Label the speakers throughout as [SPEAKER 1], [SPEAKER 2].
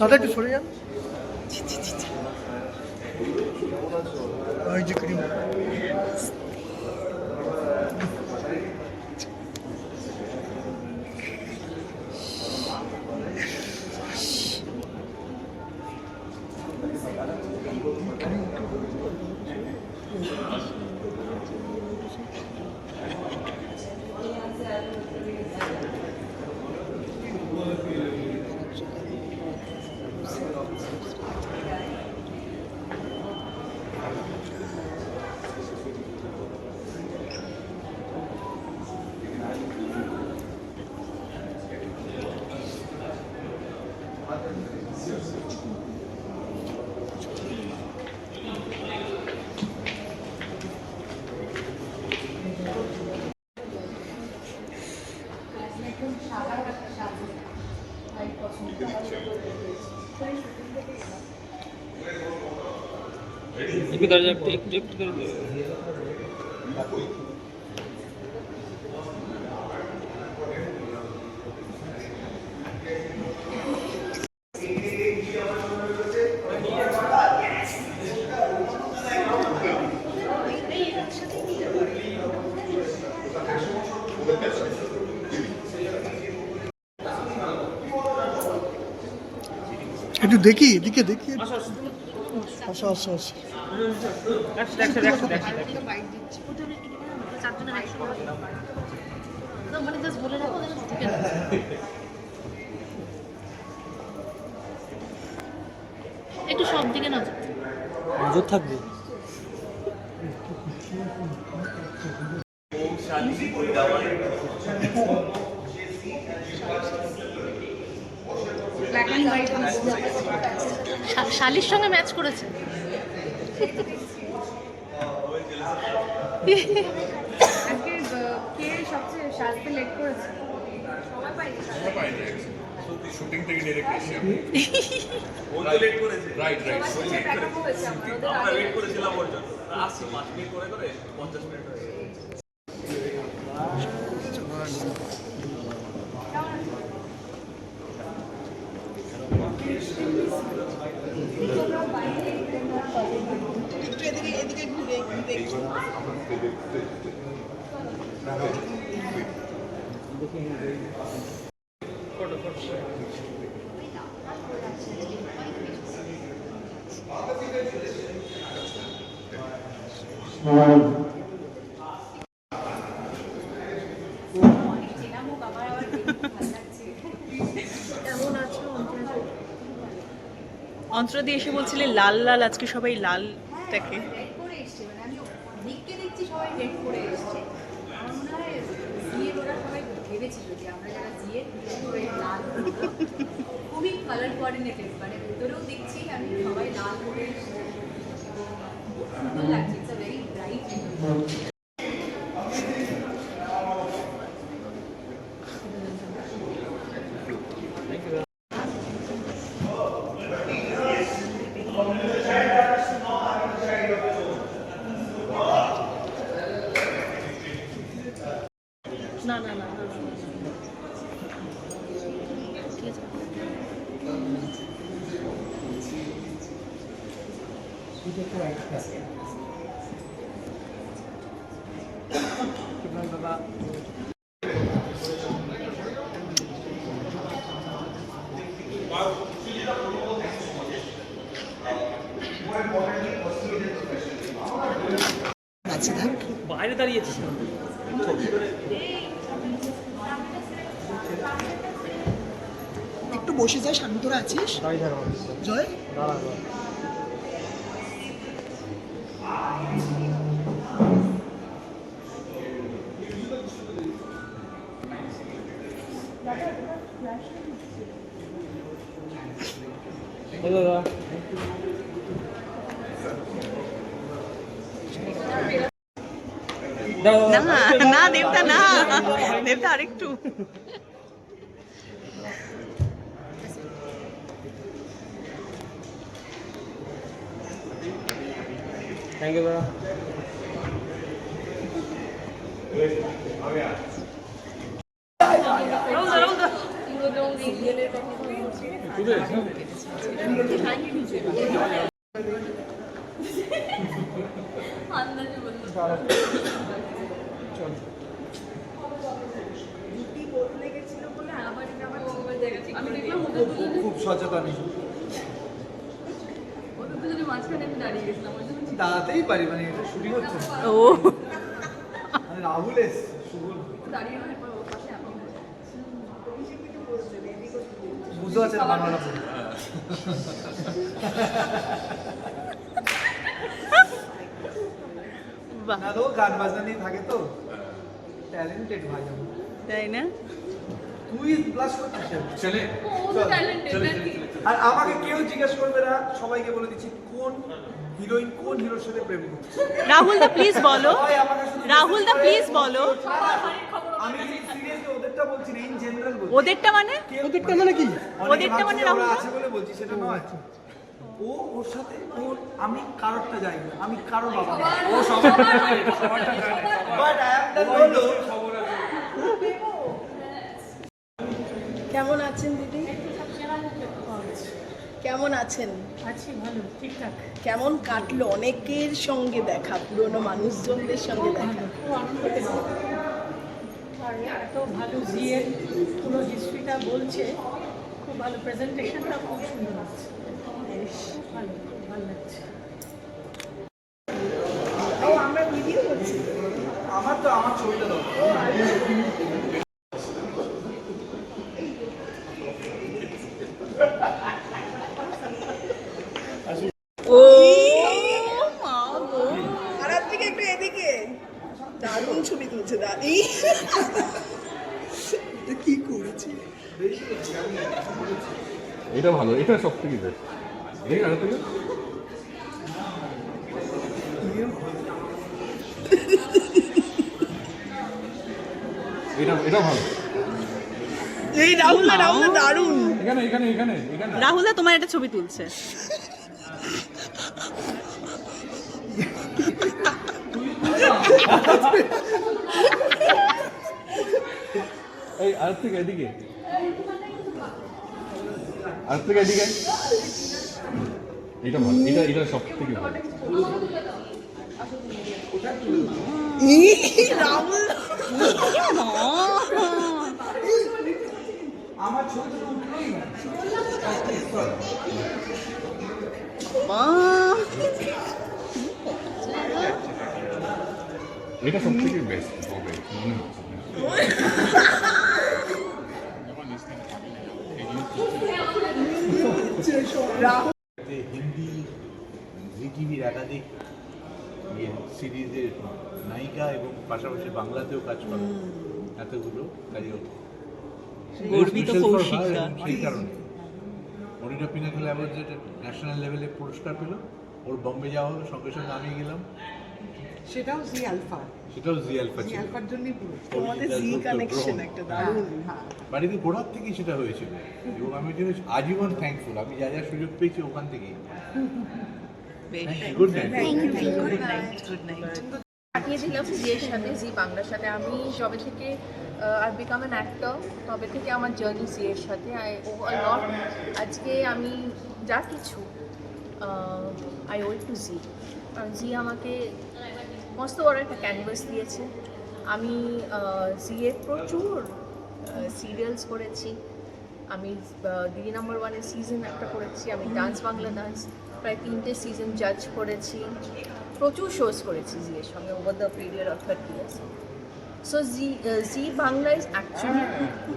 [SPEAKER 1] দাদা একটু সরে যান। ওই যে ক্রিম
[SPEAKER 2] একটু দাঁড়িয়ে একটু দাঁড়িয়ে
[SPEAKER 1] একটু দেখি এদিকে দেখি। আসো আসো আসো।
[SPEAKER 3] একটু সব দিকে
[SPEAKER 2] নজর থাকবে।
[SPEAKER 3] শালির সঙ্গে ম্যাচ করেছে। কে সবচেয়ে সাজতে লেট করেছে? সময় পাইনি। শুটিং থেকে ডাইরেক্ট এসে ও তো লেট করেছে। রাইট আমরা ওয়েট করেছিলাম ওর জন্য। আসছে 5 মিনিট করে 50 মিনিট হয়ে গেছে।
[SPEAKER 4] এদিকে ঘুরে দেখো। অন্তরা দিয়ে এসে বলছিলে লাল লাল, আজকে সবাই লাল দেখে।
[SPEAKER 5] খুবই কালার কোঅর্ডিনেটেড, মানে ভেতরেও দেখছি আমি সবাই লাল করে সুন্দর লাগছে। It's a very bright.
[SPEAKER 3] না না না
[SPEAKER 2] বাইরে দাঁড়িয়েছিস।
[SPEAKER 4] একটু বসে যাই। শান্তরা আছিস? জয়
[SPEAKER 2] দাদা
[SPEAKER 4] না দেবতা না, দেবতা আরেকটু।
[SPEAKER 2] থ্যাংক ইউ দাদা।
[SPEAKER 5] সিরিয়ালের কাহিনী আন্দাজে বললো দুটি বদলে গেছিল বলে আবার এটা আবার তোমার জায়গা ঠিক আমি দেখলাম ওদের দুজনে
[SPEAKER 1] খুব সচেতন
[SPEAKER 5] ওদের দুজনে মাঝখানে আমি দাঁড়িয়ে গেছিলাম ওই জন্য
[SPEAKER 1] দাঁড়াতেই পারি, মানে এটা শুটিং হচ্ছে
[SPEAKER 4] ও
[SPEAKER 1] মানে রাহুল এসছে শুভ
[SPEAKER 5] দাঁড়িয়ে রয়ে পর ওর পাশে আমি
[SPEAKER 1] বুঝতে পারছে না বাংলা বলে।
[SPEAKER 4] বাহ,
[SPEAKER 1] না তো গান বাজনা নিয়ে থাকে তো, ট্যালেন্টেড ভাই আমার।
[SPEAKER 4] তাই না?
[SPEAKER 1] তুই প্লাস করছিস
[SPEAKER 3] চলে
[SPEAKER 5] ও তো ট্যালেন্টেড নাকি
[SPEAKER 1] আর আমাকে কেউ জিজ্ঞেস করবে না, সবাইকে বলে দিচ্ছি কোন হিরোইন কোন হিরোর সাথে প্রেম করছে।
[SPEAKER 4] রাহুল দা প্লিজ বলো,
[SPEAKER 1] সবাই আমাকে শুধু
[SPEAKER 4] রাহুল দা প্লিজ বলো।
[SPEAKER 1] আমি কিন্তু সিরিয়াসলি ওদেরটা বলছি না, ইন জেনারেল বলছি।
[SPEAKER 4] ওদেরটা মানে?
[SPEAKER 1] ওদেরটা মানে কি?
[SPEAKER 4] ওদেরটা মানে রাহুল দা?
[SPEAKER 1] আছে বলে বলছি, সেটা নয়। ও ওর সাথে ওর আমি কারোরটা যাই না, আমি কারো বাবা না।
[SPEAKER 3] ও সবারটা জানে, সবারটা জানে।
[SPEAKER 1] বাট আই অ্যাম দ্য হলো
[SPEAKER 3] খবর আছে।
[SPEAKER 6] কেমন আছেন দিদি? কেমন আছেন?
[SPEAKER 7] আছি ভালো, ঠিকঠাক।
[SPEAKER 6] কেমন কাটলো অনেকের সঙ্গে দেখা, পুরনো মানুষজনদের সঙ্গে দেখা?
[SPEAKER 7] খুব আনন্দ পেয়েছি। আর এত ভালো জিএর পুরো হিস্ট্রিটা বলছে, খুব ভালো, প্রেজেন্টেশনটা খুব সুন্দর হচ্ছে। খুব ভালো, খুব ভালো লাগছে।
[SPEAKER 6] ও আমরা ভিডিও করছি।
[SPEAKER 1] আমার তো আমার ছবিটা দাও।
[SPEAKER 4] ও
[SPEAKER 6] আর থেকে একটু এদিকে, দারুণ ছবি তুলছে দাদি। কি করেছি?
[SPEAKER 3] এটা ভালো, এটা সব থেকে বেস্ট। দেখি আর থেকে এটা ভালো।
[SPEAKER 6] এই রাহুল দারুণ।
[SPEAKER 3] এখানে এখানে এখানে এখানে
[SPEAKER 4] রাহুল দা তোমার একটা ছবি তুলছে।
[SPEAKER 3] এই আর থেকে এদিকে, আর থেকে এদিকে। এটা ভালো, এটা সব থেকে ভালো।
[SPEAKER 6] রাহুল
[SPEAKER 1] আমার ছবিটা তো উঠলোই না।
[SPEAKER 3] এটা সব থেকে বেস্ট হবে মনে হচ্ছে।
[SPEAKER 8] যে হিন্দি জি টিভির একাধিক সিরিজের নায়িকা এবং পাশাপাশি বাংলাতেও কাজ করে এতগুলো, তাই
[SPEAKER 4] গর্বিত কৌশিক দা।
[SPEAKER 8] সেই কারণে মনিটা পিনাকল অ্যাওয়ার্ড যেটা ন্যাশনাল লেভেলে পুরস্কার পেল, ওর বম্বে যাওয়া হলো, সঙ্গে সঙ্গে আমি গেলাম।
[SPEAKER 9] সেটাও জি আলফা,
[SPEAKER 8] সেটাও জি আলফা
[SPEAKER 9] জি
[SPEAKER 8] ছিল।
[SPEAKER 9] আলফার জন্যই পুরো
[SPEAKER 6] তোমাদের জি কানেকশন একটা দারুণ।
[SPEAKER 9] হ্যাঁ।
[SPEAKER 8] বাড়িতে গোড়ার থেকেই সেটা হয়েছিল এবং আমি এটা আজীবন থ্যাঙ্কফুল, আমি যা যা সুযোগ পেয়েছি ওখান থেকেই। Good night.
[SPEAKER 4] Good night, good night.
[SPEAKER 5] পাঠিয়েছিলাম জিএর সাথে, জি বাংলার সাথে। আমি যবে থেকে আই বিকাম অ্যান অ্যাক্টর, তবে থেকে আমার জার্নি জিএর সাথে আই ও আ লট। আজকে আমি যা কিছু আই ওয়ে টু জি, কারণ জি আমাকে মস্ত বড় একটা ক্যানভাস দিয়েছে। আমি জিএর প্রচুর সিরিয়ালস করেছি, আমি দিদি নাম্বার ওয়ানের সিজন একটা করেছি, আমি ডান্স বাংলা ডান্স প্রায় 3টে সিজন জাজ করেছি, প্রচুর শোজ করেছি জিএর সঙ্গে over the period of 30 years। So Zee Bangla is actually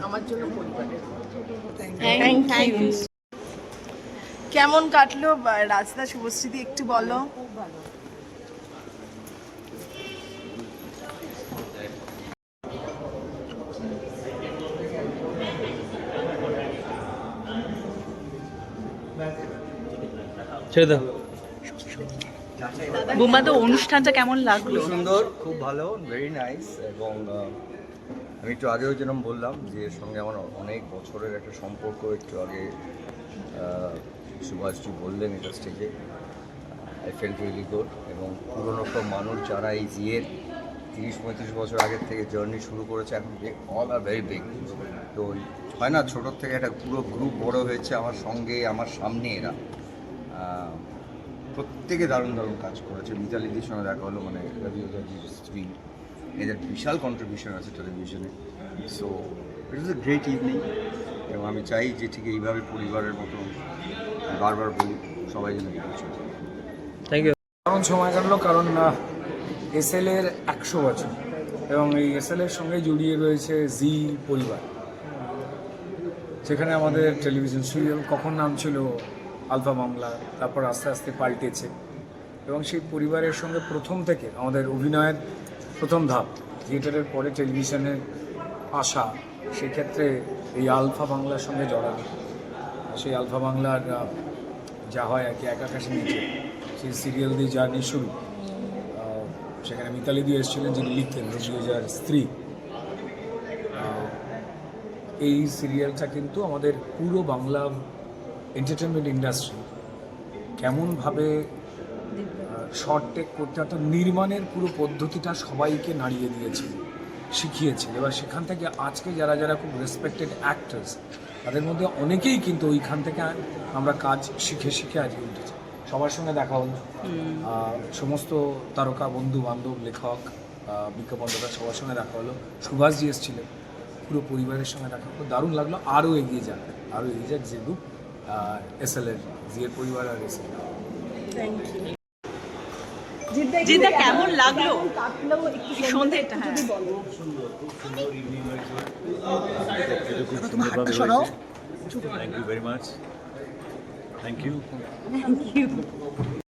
[SPEAKER 5] আমার জন্য পরিবারের মতো।
[SPEAKER 6] Thank you. কেমন কাটলো রাজদা, শুভশ্রীদি একটু বলো।
[SPEAKER 7] খুব ভালো।
[SPEAKER 2] ছেড়ে দাও।
[SPEAKER 4] বুম্বা তো অনুষ্ঠানটা কেমন লাগলো?
[SPEAKER 10] খুব সুন্দর, খুব ভালো, ভেরি নাইস। এবং আমি একটু আগেও যেরকম বললাম যে এর সঙ্গে আমার অনেক বছরের একটা সম্পর্ক, একটু আগে সুভাষজি বললেন এটা স্টেজে, আই ফেল্ট রিয়েলি গুড। এবং পুরনো সব মানুষ যারা এই জিয়ের 30-35 বছর আগের থেকে জার্নি শুরু করেছে, এখন অল আর ভেরি বিগ। তো হয় না, ছোটোর থেকে একটা পুরো গ্রুপ বড় হয়েছে আমার সঙ্গে, আমার সামনে এরা প্রত্যেকে দারুণ দারুণ কাজ করেছে। মিতালিদির সঙ্গে দেখা হলো, মানে রবি ওজাজির স্ত্রী, এদের বিশাল কন্ট্রিবিউশন আছে টেলিভিশনে। So it was a great evening, এবং আমি চাই যে ঠিক এইভাবে পরিবারের মতো বারবার বলি সবাই যেন এগিয়ে চলে।
[SPEAKER 2] Thank you.
[SPEAKER 11] কারণ সময় কাটলো, কারণ এসএল এর 100 বছর, এবং এই এসএল এর সঙ্গে জড়িয়ে রয়েছে জি পরিবার, সেখানে আমাদের টেলিভিশন সিরিয়াল কখন নাম ছিল আলফা বাংলা, তারপর আস্তে আস্তে পাল্টেছে, এবং সেই পরিবারের সঙ্গে প্রথম থেকে আমাদের অভিনয়ের প্রথম ধাপ থিয়েটারের পরে টেলিভিশনে আসা, সেক্ষেত্রে এই আলফা বাংলার সঙ্গে জড়ানো। সেই আলফা বাংলার যা হয় আর কি, এক আকাশের নিচে, সেই সিরিয়াল দিয়ে জার্নি শুরু। সেখানে মিতালিদি এসেছিলেন, যিনি লিখতেন, রবি ওজার স্ত্রী। এই সিরিয়ালটা কিন্তু আমাদের পুরো বাংলা এন্টারটেনমেন্ট ইন্ডাস্ট্রি কেমনভাবে শর্ট টেক করতে, অর্থাৎ নির্মাণের পুরো পদ্ধতিটা সবাইকে নাড়িয়ে দিয়েছিল, শিখিয়েছিল। এবার সেখান থেকে আজকে যারা যারা খুব রেসপেক্টেড অ্যাক্টার্স, তাদের মধ্যে অনেকেই কিন্তু ওইখান থেকে আমরা কাজ শিখে শিখে আজকে উঠেছি। সবার সঙ্গে দেখা হলো, সমস্ত তারকা বন্ধু বান্ধব, লেখক, বিজ্ঞাপনদাতা, সবার সঙ্গে দেখা হলো। সুভাষজি এসেছিলেন, পুরো পরিবারের সঙ্গে দেখা হলো, দারুণ লাগলো। আরও এগিয়ে যাক যে গ্রুপ এসএল এর, জিয়ের পরিবার আর এসএল।
[SPEAKER 6] Thank you.
[SPEAKER 4] জিদ্দা কেমন লাগলো
[SPEAKER 6] কাটলো একটু
[SPEAKER 4] সন্ধ্যেটা? হ্যাঁ,
[SPEAKER 6] যদি বলো।
[SPEAKER 8] Thank you very much. Thank you.
[SPEAKER 6] Thank you.